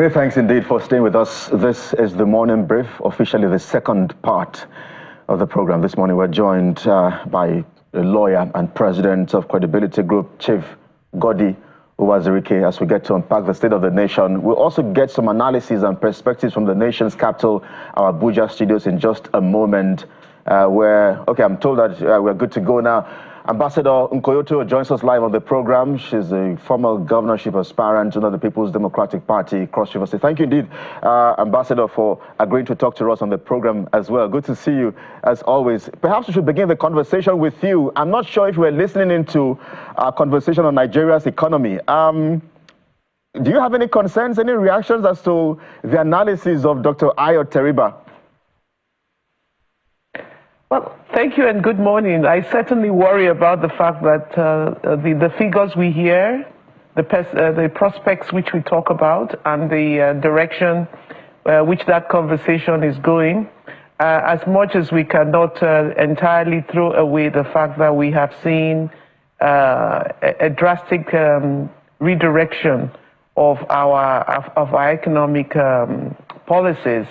Many thanks indeed for staying with us. This is the morning brief, officially the second part of the program. This morning we're joined by a lawyer and president of Credibility Group, Chief Goddy Uwazurike, as we get to unpack the state of the nation. We'll also get some analysis and perspectives from the nation's capital, our Abuja studios, in just a moment. Okay, I'm told that we're good to go now. Ambassador Nkoyo joins us live on the program. She's a former governorship aspirant under the People's Democratic Party, Cross River State. Thank you indeed, Ambassador, for agreeing to talk to us on the program as well. Good to see you, as always. Perhaps we should begin the conversation with you. I'm not sure if you were listening into our conversation on Nigeria's economy. Do you have any concerns, any reactions as to the analysis of Dr. Ayo Teriba? Well, thank you and good morning. I certainly worry about the fact that the figures we hear, the prospects which we talk about, and the direction which that conversation is going, as much as we cannot entirely throw away the fact that we have seen a drastic redirection of our economic policies.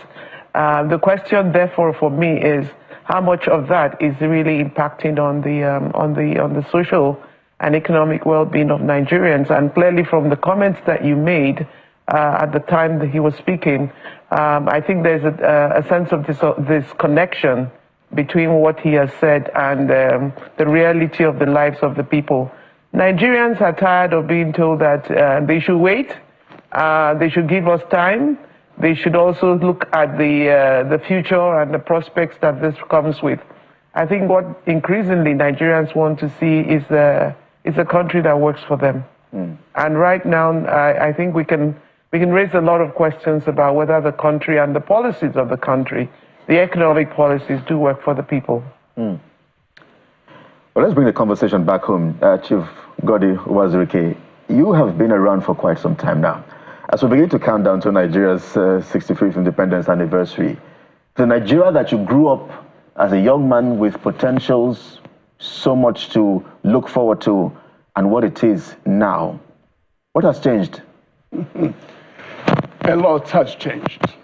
The question, therefore, for me is, how much of that is really impacting on the social and economic well-being of Nigerians? And clearly, from the comments that you made at the time that he was speaking, I think there's a sense of this connection between what he has said and the reality of the lives of the people. Nigerians are tired of being told that they should wait, they should give us time. They should also look at the future and the prospects that this comes with. I think what increasingly Nigerians want to see is a country that works for them. And right now, I think we can raise a lot of questions about whether the country and the policies of the country, the economic policies, do work for the people. Well, let's bring the conversation back home. Chief Goddy Uwazurike, you have been around for quite some time now. As we begin to count down to Nigeria's 65th independence anniversary, the Nigeria that you grew up as a young man with potentials, so much to look forward to, and what it is now, what has changed? A lot has changed.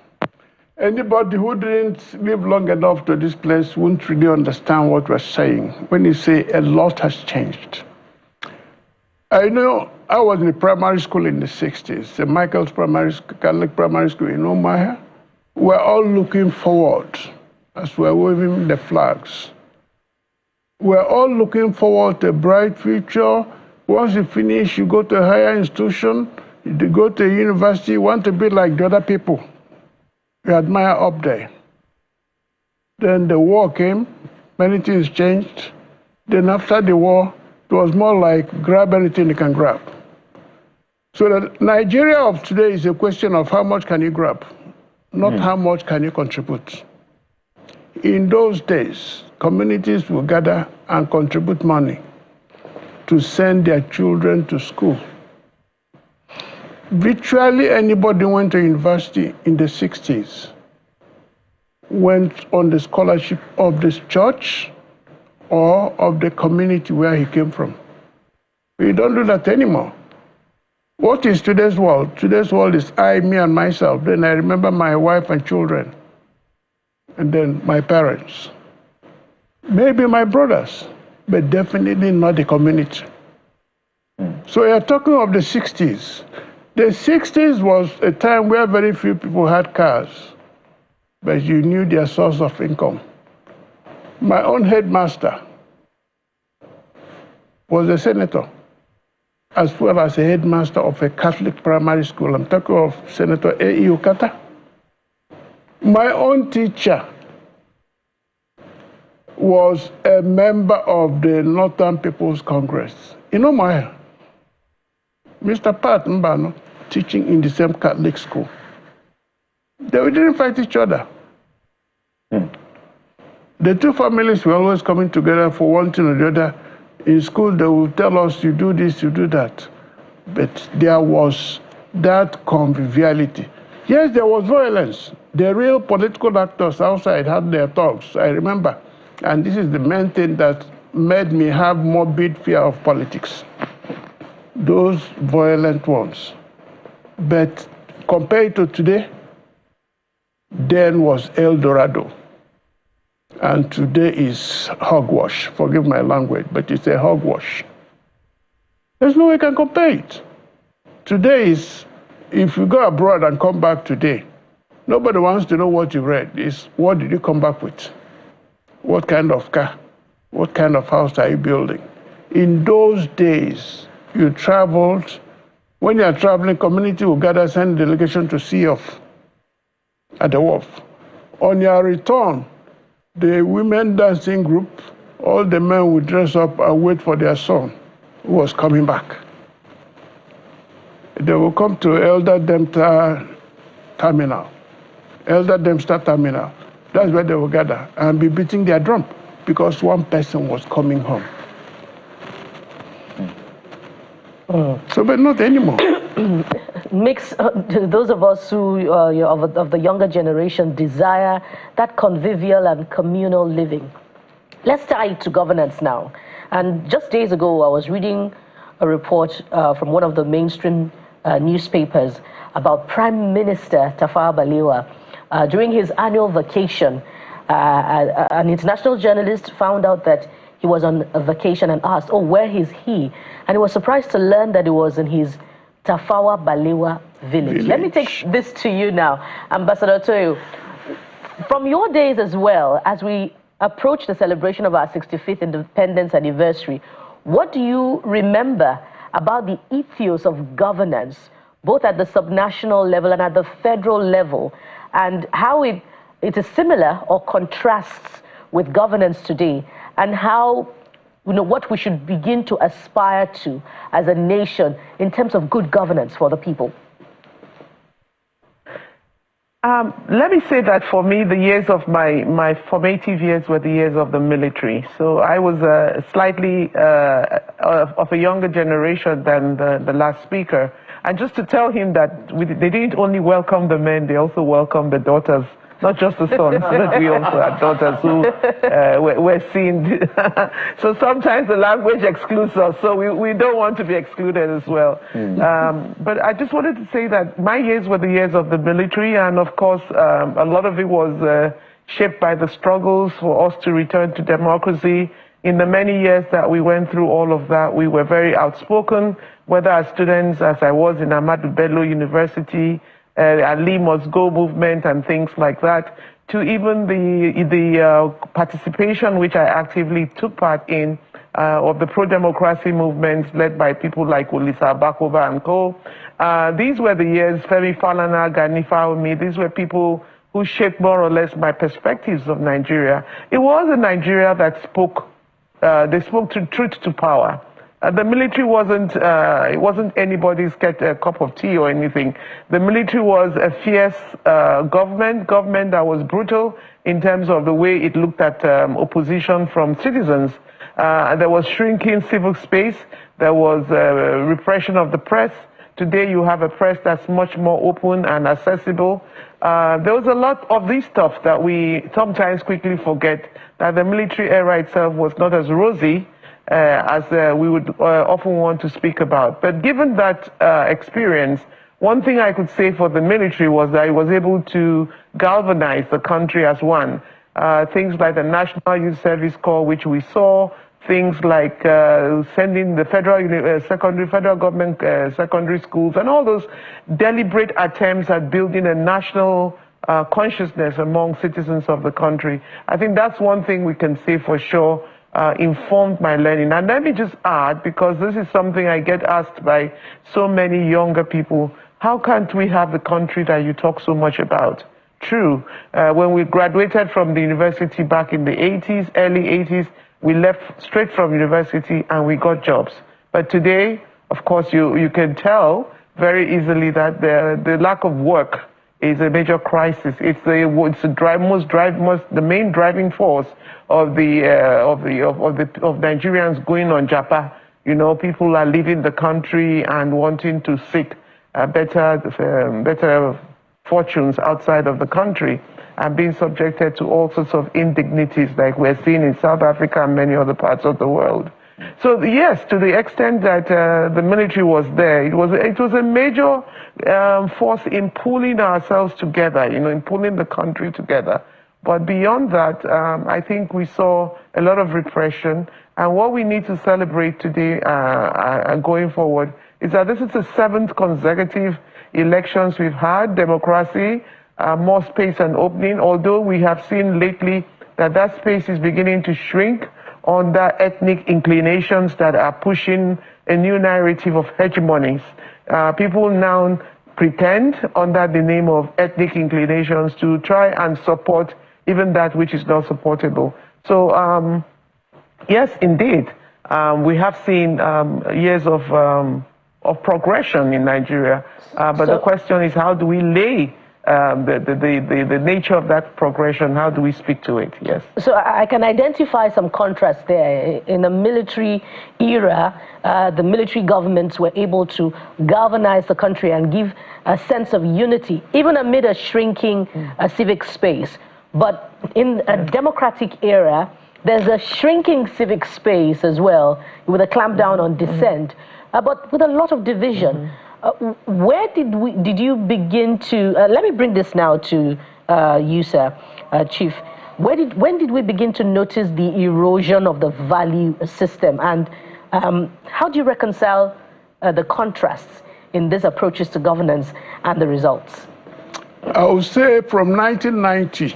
Anybody who didn't live long enough to this place won't really understand what we're saying when you say a lot has changed. I know I was in a primary school in the 60s, St. Michael's Catholic Primary School in Omaha. We're all looking forward as we're waving the flags. We're all looking forward to a bright future. Once you finish, you go to a higher institution, you go to a university, you want to be like the other people you admire up there. Then the war came, many things changed. Then after the war, it was more like grab anything you can grab. So the Nigeria of today is a question of how much can you grab, not how much can you contribute. In those days, communities will gather and contribute money to send their children to school. Virtually anybody went to university in the 60s went on the scholarship of this church or of the community where he came from. We don't do that anymore. What is today's world? Today's world is I, me, and myself. Then I remember my wife and children, and then my parents. Maybe my brothers, but definitely not the community. So you're talking of the 60s. The 60s was a time where very few people had cars, but you knew their source of income. My own headmaster was a senator, as well as a headmaster of a Catholic primary school. I'm talking of Senator A.E. Okata. My own teacher was a member of the Northern People's Congress in Omaha. Mr. Pat Mbano, teaching in the same Catholic school. They didn't fight each other. The two families were always coming together for one thing or the other. In school, they would tell us, you do this, you do that. But there was that conviviality. Yes, there was violence. The real political actors outside had their talks, I remember. And this is the main thing that made me have morbid fear of politics. Those violent ones. But compare it to today, then was El Dorado. And today is hogwash. Forgive my language, but it's a hogwash. There's no way you can compare it. Today is, if you go abroad and come back today, nobody wants to know what you read. It's what did you come back with? What kind of car? What kind of house are you building? In those days, you traveled. When you are traveling, community will gather, send a delegation to see off at the wharf. On your return, the women dancing group, all the men would dress up and wait for their son who was coming back. They will come to Elder Dempster Terminal. Elder Dempster Terminal. That's where they will gather and be beating their drum because one person was coming home. So, but not anymore. Makes those of us who of the younger generation desire that convivial and communal living. Let's tie it to governance now. And just days ago, I was reading a report from one of the mainstream newspapers about Prime Minister Tafawa Balewa. During his annual vacation, an international journalist found out that he was on a vacation and asked, oh, where is he? And he was surprised to learn that he was in his Tafawa Balewa village. Let me take this to you now, Ambassador Toyo. From your days as well, as we approach the celebration of our 65th independence anniversary, what do you remember about the ethos of governance, both at the subnational level and at the federal level, and how it is similar or contrasts with governance today, and how, what we should begin to aspire to as a nation in terms of good governance for the people? Let me say that for me, the years of my formative years were the years of the military. So I was slightly of a younger generation than the last speaker. And just to tell him that they didn't only welcome the men, they also welcomed the daughters. Not just the sons, but we also had daughters who were seen. So sometimes the language excludes us, so we don't want to be excluded as well. But I just wanted to say that my years were the years of the military, and of course, a lot of it was shaped by the struggles for us to return to democracy. In the many years that we went through all of that, we were very outspoken, whether as students, as I was in Ahmadu Bello University, Ali Must Go movement and things like that, to even the participation which I actively took part in of the pro-democracy movements led by people like Olisa Abakoba and co. These were the years, Femi Falana, Gani Fawomi, these were people who shaped more or less my perspectives of Nigeria. It was a Nigeria that spoke, they spoke to truth to power. The military wasn't anybody's cup of tea or anything. The military was a fierce government that was brutal in terms of the way it looked at opposition from citizens. There was shrinking civil space. There was repression of the press. Today you have a press that's much more open and accessible. There was a lot of this stuff that we sometimes quickly forget, that the military era itself was not as rosy as we would often want to speak about. But given that experience, one thing I could say for the military was that it was able to galvanize the country as one. Things like the National Youth Service Corps, which we saw, things like sending the federal government secondary schools, and all those deliberate attempts at building a national consciousness among citizens of the country. I think that's one thing we can say for sure informed my learning. And let me just add, because this is something I get asked by so many younger people, how can't we have the country that you talk so much about? True. When we graduated from the university back in the 80s, early 80s, we left straight from university and we got jobs. But today, of course, you can tell very easily that the lack of work is a major crisis. It's the main driving force of Nigerians going on Japa. You know, people are leaving the country and wanting to seek better fortunes outside of the country, and being subjected to all sorts of indignities like we're seeing in South Africa and many other parts of the world. So yes, to the extent that the military was there, it was a major force in pulling ourselves together, in pulling the country together. But beyond that, I think we saw a lot of repression. And what we need to celebrate today going forward is that this is the 7th consecutive elections we've had, democracy, more space and opening, although we have seen lately that space is beginning to shrink under ethnic inclinations that are pushing a new narrative of hegemonies. People now pretend under the name of ethnic inclinations to try and support even that which is not supportable. So yes, indeed, we have seen years of progression in Nigeria, but the question is, how do we lay the nature of that progression? How do we speak to it? Yes. So I can identify some contrast there. In the military era, the military governments were able to galvanize the country and give a sense of unity, even amid a shrinking civic space. But in a democratic era, there's a shrinking civic space as well, with a clampdown on dissent, but with a lot of division. Where did you begin to, let me bring this now to you, sir, Chief. When did we begin to notice the erosion of the value system? And how do you reconcile the contrasts in these approaches to governance and the results? I would say from 1990,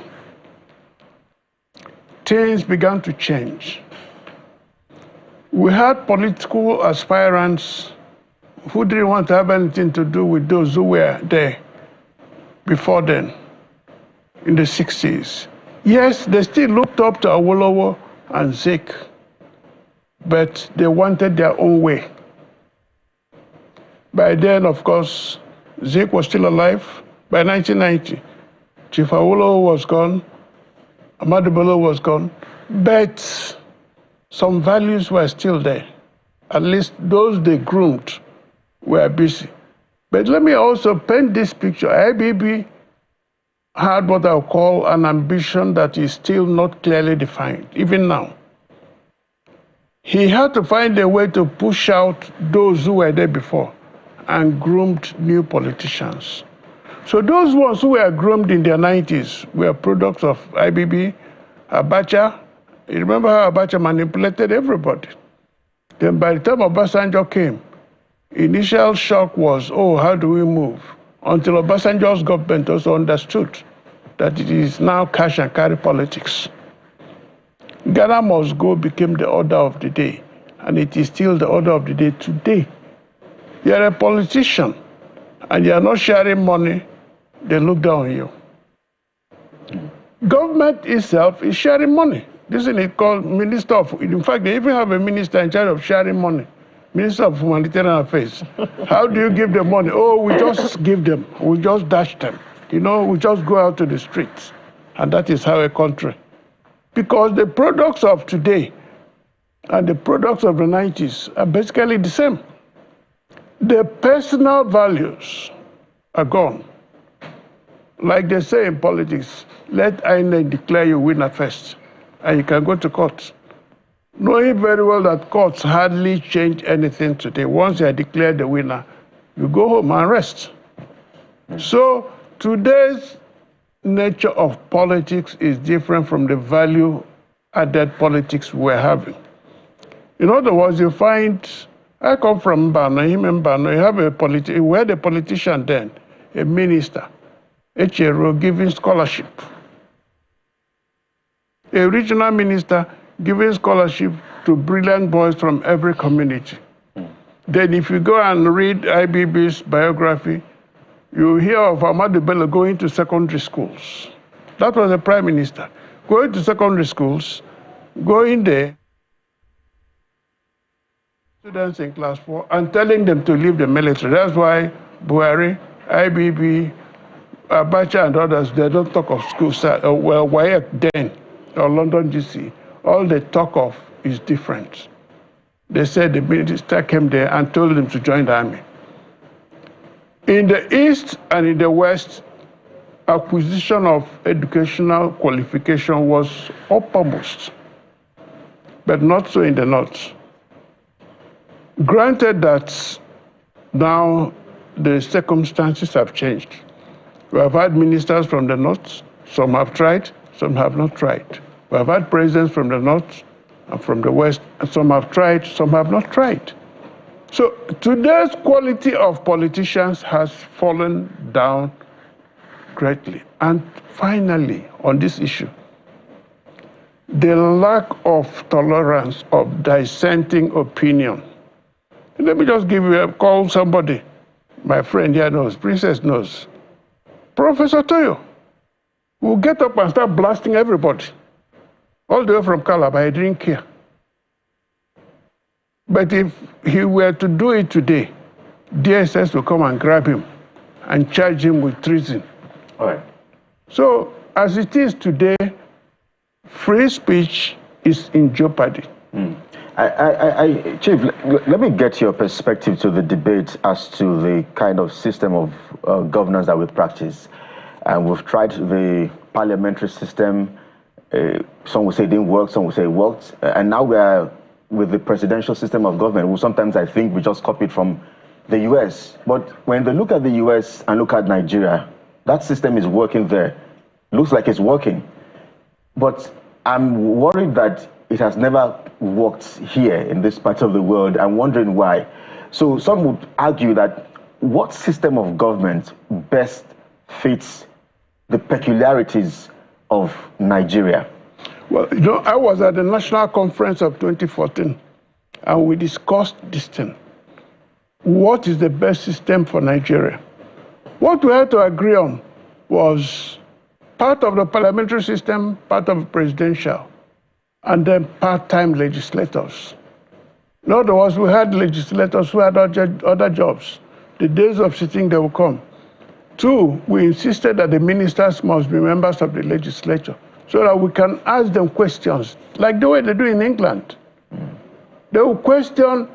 things began to change. We had political aspirants who didn't want to have anything to do with those who were there before then, in the 60s. Yes, they still looked up to Awolowo and Zik, but they wanted their own way. By then, of course, Zik was still alive. By 1990, Chief Awolowo was gone, Ahmadu Bello was gone, but some values were still there. At least those they groomed were busy. But let me also paint this picture. IBB had what I'll call an ambition that is still not clearly defined, even now. He had to find a way to push out those who were there before and groomed new politicians. So those ones who were groomed in their 90s were products of IBB, Abacha. You remember how Abacha manipulated everybody? Then by the time Obasanjo came, initial shock was, oh, how do we move? Until Obasanjo's government also understood that it is now cash and carry politics. Ghana must go became the order of the day, and it is still the order of the day today. You are a politician, and you are not sharing money, they look down on you. Government itself is sharing money. This is called Minister of, in fact, they even have a minister in charge of sharing money. Minister of Humanitarian Affairs. How do you give them money? Oh, we just give them. We just dash them. You know, we just go out to the streets. And that is how a country. Because the products of today and the products of the 90s are basically the same. The personal values are gone. Like they say in politics, let INEC declare you winner first, and you can go to court. Knowing very well that courts hardly change anything today. Once you are declared the winner, you go home and rest. So today's nature of politics is different from the value-added politics we're having. In other words, you find, I come from Mbano, you have we had a politician then, a minister, HRO giving scholarship. A regional minister giving scholarship to brilliant boys from every community. Then if you go and read IBB's biography, you hear of Ahmadu Bello going to secondary schools. That was the prime minister. Going to secondary schools, going there, students in class 4, and telling them to leave the military. That's why Buhari, IBB, Abacha and others, they don't talk of school, well, WAEC then, or London GC. All they talk of is different. They said the minister came there and told them to join the army. In the East and in the West, acquisition of educational qualification was uppermost, but not so in the North. Granted that now the circumstances have changed. We have had ministers from the north, some have tried, some have not tried. We have had presidents from the north and from the west, and some have tried, some have not tried. So today's quality of politicians has fallen down greatly. And finally, on this issue, the lack of tolerance of dissenting opinion. Let me just give you call somebody. My friend here knows, Princess knows. Professor Toyo will get up and start blasting everybody. All the way from Calabar, I didn't care. But if he were to do it today, DSS will come and grab him and charge him with treason. All right. So, as it is today, free speech is in jeopardy. Chief, let me get your perspective to the debate as to the kind of system of governance that we practice. And we've tried the parliamentary system. Some will say it didn't work, some will say it worked. And now we are with the presidential system of government. Sometimes I think we just copied from the US. But when they look at the US and look at Nigeria, that system is working there. Looks like it's working. But I'm worried that it has never worked here in this part of the world. I'm wondering why. So some would argue that what system of government best fits the peculiarities of Nigeria? Well, you know, I was at the National Conference of 2014, and we discussed this thing. What is the best system for Nigeria? What we had to agree on was part of the parliamentary system, part of the presidential, and then part-time legislators. In other words, we had legislators who had other jobs. The days of sitting, they will come. Two, we insisted that the ministers must be members of the legislature so that we can ask them questions, like the way they do in England. They will question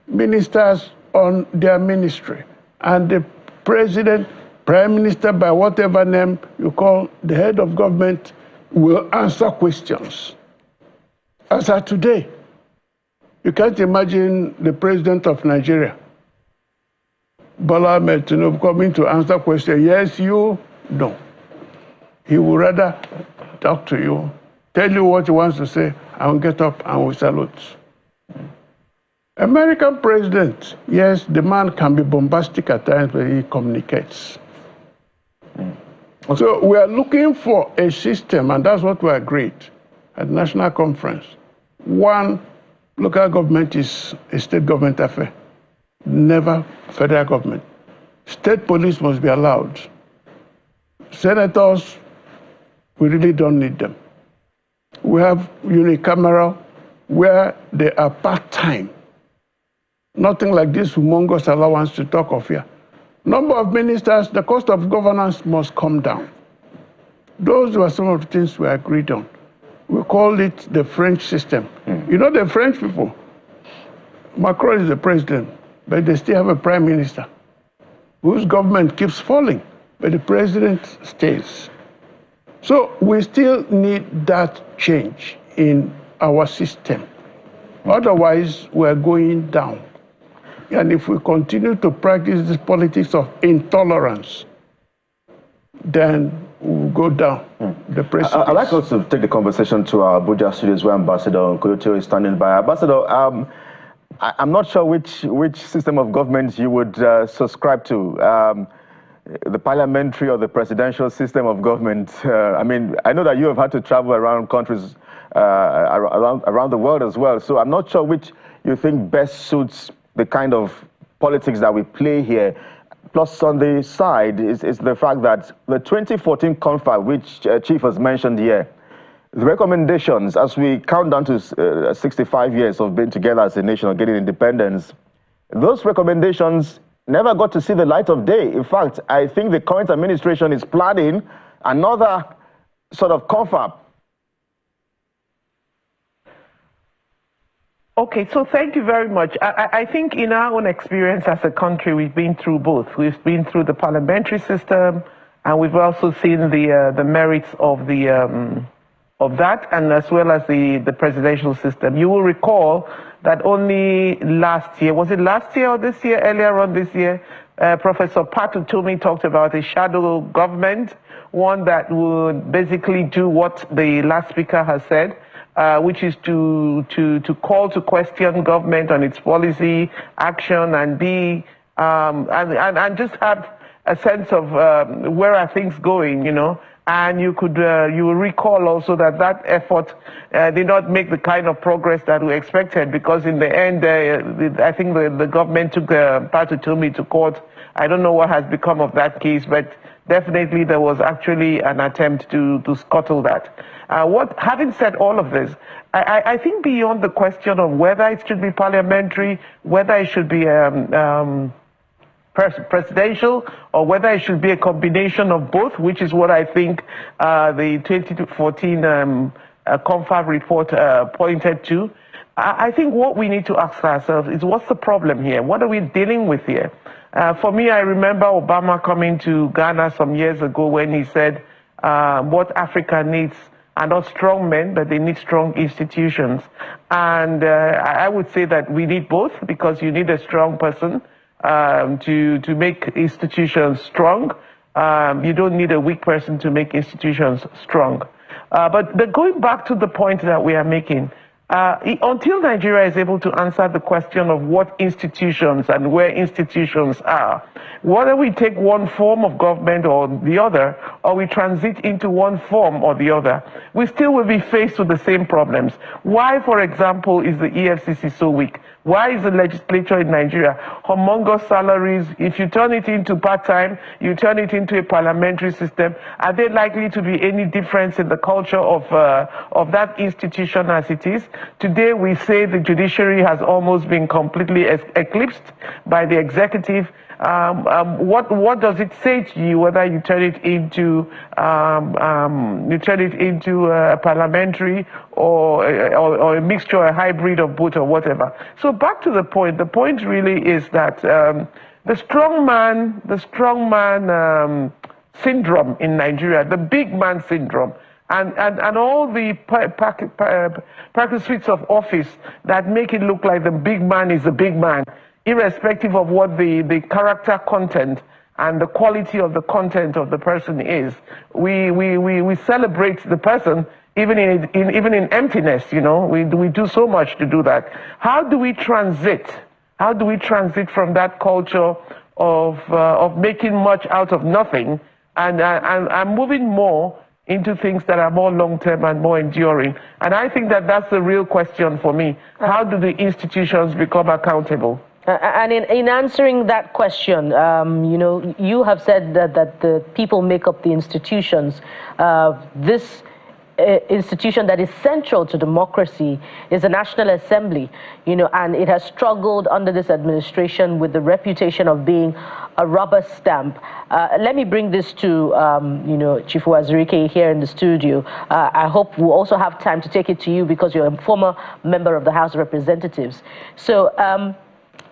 ministers on their ministry, and the president, prime minister, by whatever name you call the head of government, will answer questions. As of today, you can't imagine the president of Nigeria, Bola Ahmed Tinubu, coming to answer questions. Yes, you, no. He would rather talk to you, tell you what he wants to say, and get up and we salute. American president, yes, the man can be bombastic at times, but he communicates. So we are looking for a system, and that's what we agreed at the National Conference. One, local government is a state government affair, never federal government. State police must be allowed. Senators, we really don't need them. We have unicameral where they are part-time. Nothing like this humongous allowance to talk of here. Number of ministers, the cost of governance must come down. Those were some of the things we agreed on. We called it the French system. You know, the French people, Macron is the president, but they still have a prime minister whose government keeps falling, but the president stays. So we still need that change in our system. Otherwise, we're going down. And if we continue to practice this politics of intolerance, then we'll go down the precipice. I'd like us to take the conversation to our Abuja studios where Ambassador Nkoyo is standing by. Ambassador, I'm not sure which system of government you would subscribe to, the parliamentary or the presidential system of government. I mean, I know that you have had to travel around countries around the world as well, so I'm not sure which you think best suits the kind of politics that we play here. Plus, on the side is the fact that the 2014 CONFA, which Chief has mentioned here, the recommendations, as we count down to 65 years of being together as a nation or getting independence, those recommendations never got to see the light of day. In fact, I think the current administration is planning another sort of CONFA. Okay, so thank you very much. I think in our own experience as a country, we've been through both. We've been through the parliamentary system, and we've also seen the merits of the of that, and as well as the presidential system. You will recall that only last year, was it last year or this year, earlier on this year, Professor Patu Tomi talked about a shadow government, one that would basically do what the last speaker has said, which is to call to question government on its policy, action, and and just have a sense of where are things going, you know. And you will recall also that that effort did not make the kind of progress that we expected, because in the end, I think the government took Patu Tomi to court. I don't know what has become of that case, but definitely there was actually an attempt to scuttle that. Having said all of this, I think beyond the question of whether it should be parliamentary, whether it should be presidential, or whether it should be a combination of both, which is what I think the 2014 Confab report pointed to. I think what we need to ask ourselves is, what's the problem here? What are we dealing with here? For me, I remember Obama coming to Ghana some years ago when he said what Africa needs are not strong men, but they need strong institutions. And I would say that we need both, because you need a strong person to make institutions strong. You don't need a weak person to make institutions strong. But going back to the point that we are making, until Nigeria is able to answer the question of what institutions and where institutions are, whether we take one form of government or the other, or we transit into one form or the other, we still will be faced with the same problems. Why, for example, is the EFCC so weak? Why is the legislature in Nigeria humongous salaries? If you turn it into part-time, you turn it into a parliamentary system, are there likely to be any difference in the culture of that institution as it is? Today we say the judiciary has almost been completely eclipsed by the executive. What does it say to you whether you turn it into a parliamentary or a mixture, a hybrid of both, or whatever? So back to the point. The point really is that the strongman syndrome in Nigeria, the big man syndrome, and all the perquisites of office that make it look like the big man is the big man, irrespective of what the character content and the quality of the content of the person is. We celebrate the person even in emptiness, you know. We do so much to do that. How do we transit from that culture of making much out of nothing and moving more into things that are more long-term and more enduring? And I think that that's the real question for me. How do the institutions become accountable? And in answering that question, you know, you have said that the people make up the institutions. This institution that is central to democracy is the National Assembly, you know, and it has struggled under this administration with the reputation of being a rubber stamp. Let me bring this to, you know, Chief Uwazurike here in the studio. I hope we'll also have time to take it to you because you're a former member of the House of Representatives. So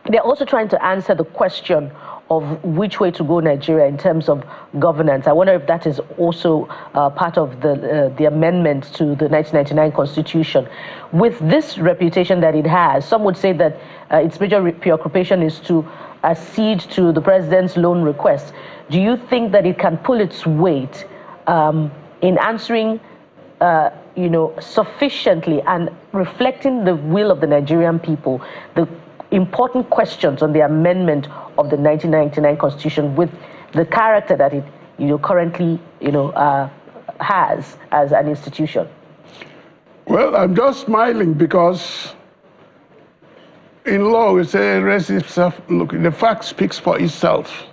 they're also trying to answer the question of which way to go Nigeria in terms of governance. I wonder if that is also part of the amendment to the 1999 Constitution. With this reputation that it has, some would say that its major preoccupation is to accede to the president's loan request. Do you think that it can pull its weight in answering you know, sufficiently and reflecting the will of the Nigerian people, the important questions on the amendment of the 1999 Constitution with the character that it, you know, currently, you know, has as an institution? Well, I'm just smiling because in law we say rest itself. Look, the fact speaks for itself.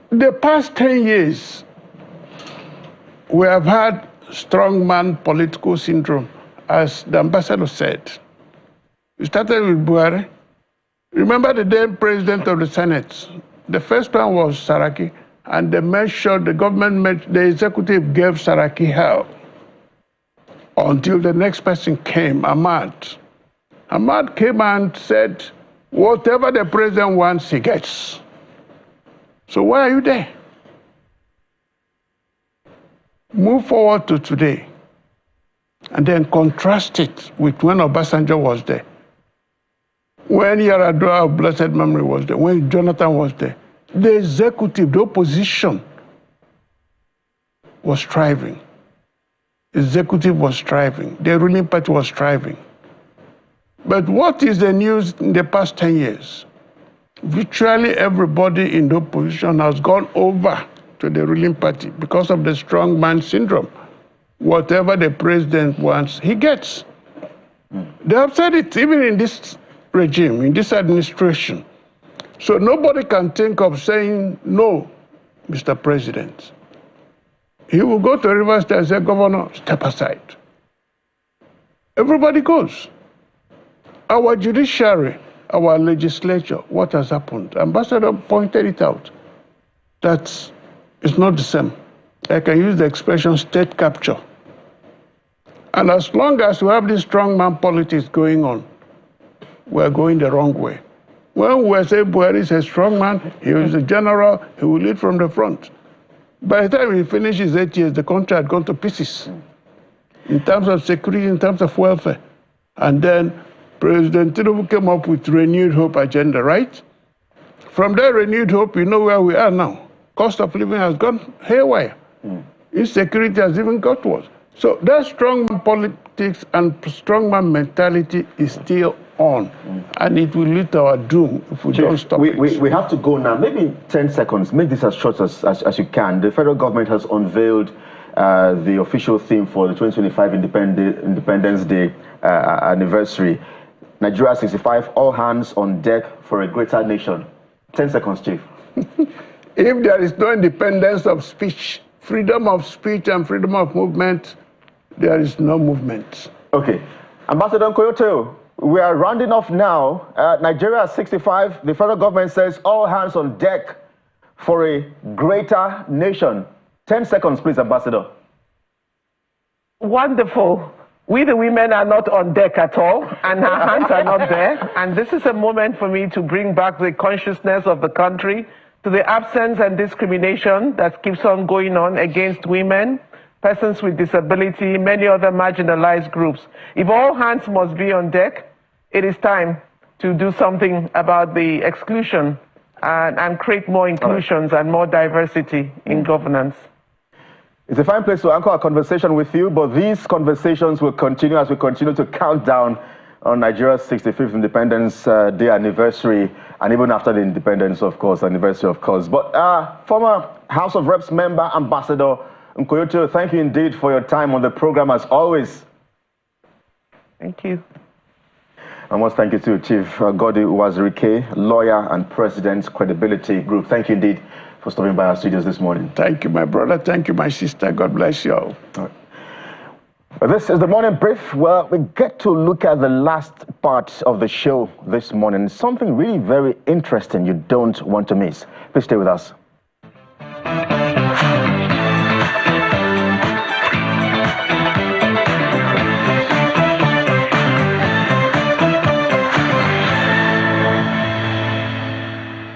The past 10 years, we have had strongman political syndrome, as the ambassador said. We started with Buhari. Remember the then president of the Senate? The first one was Saraki, and they made sure the government, the executive gave Saraki hell until the next person came, Ahmad. Ahmad came and said, whatever the president wants, he gets. So why are you there? Move forward to today, and then contrast it with when Obasanjo was there, when Yaradua of blessed memory was there, when Jonathan was there. The executive, the opposition, was striving. Executive was striving. The ruling party was striving. But what is the news in the past 10 years? Virtually everybody in the opposition has gone over to the ruling party because of the strongman syndrome. Whatever the president wants, he gets. They have said it even in this regime, in this administration. So nobody can think of saying, no, Mr. President. He will go to Rivers State and say, Governor, step aside. Everybody goes. Our judiciary, our legislature, what has happened? Ambassador pointed it out, that it's not the same. I can use the expression state capture. And as long as we have this strongman politics going on, we're going the wrong way. When we say Buhari is a strongman, he is a general, he will lead from the front. By the time he finishes 8 years, the country had gone to pieces in terms of security, in terms of welfare. And then President Tinubu came up with renewed hope agenda, right? From that renewed hope, you know where we are now. Cost of living has gone haywire. Insecurity has even got worse. So that strongman politics and strongman mentality is still on, and it will lead to our doom if we don't stop it. We have to go now. Maybe 10 seconds. Make this as short as you can. The federal government has unveiled the official theme for the 2025 Independence Day anniversary. Nigeria 65, all hands on deck for a greater nation. 10 seconds, Chief. If there is no independence of speech, freedom of speech and freedom of movement, there is no movement. Okay. Ambassador Nkoyo, we are rounding off now. Nigeria 65, the federal government says all hands on deck for a greater nation. 10 seconds, please, Ambassador. Wonderful. We the women are not on deck at all, and our hands are not there. And this is a moment for me to bring back the consciousness of the country to the absence and discrimination that keeps on going on against women, persons with disability, many other marginalized groups. If all hands must be on deck, it is time to do something about the exclusion and create more inclusions and more diversity in governance. It's a fine place to anchor our conversation with you, but these conversations will continue as we continue to count down on Nigeria's 65th Independence Day anniversary, and even after the independence, of course, anniversary, of course. But former House of Reps member, Ambassador Nkoyo, thank you indeed for your time on the program, as always. Thank you. And most thank you to Chief Goddy Uwazurike, lawyer and president, Credibility Group. Thank you indeed for stopping by our studios this morning. Thank you, my brother. Thank you, my sister. God bless you all. This is the morning brief where we get to look at the last part of the show this morning. Something really very interesting you don't want to miss. Please stay with us.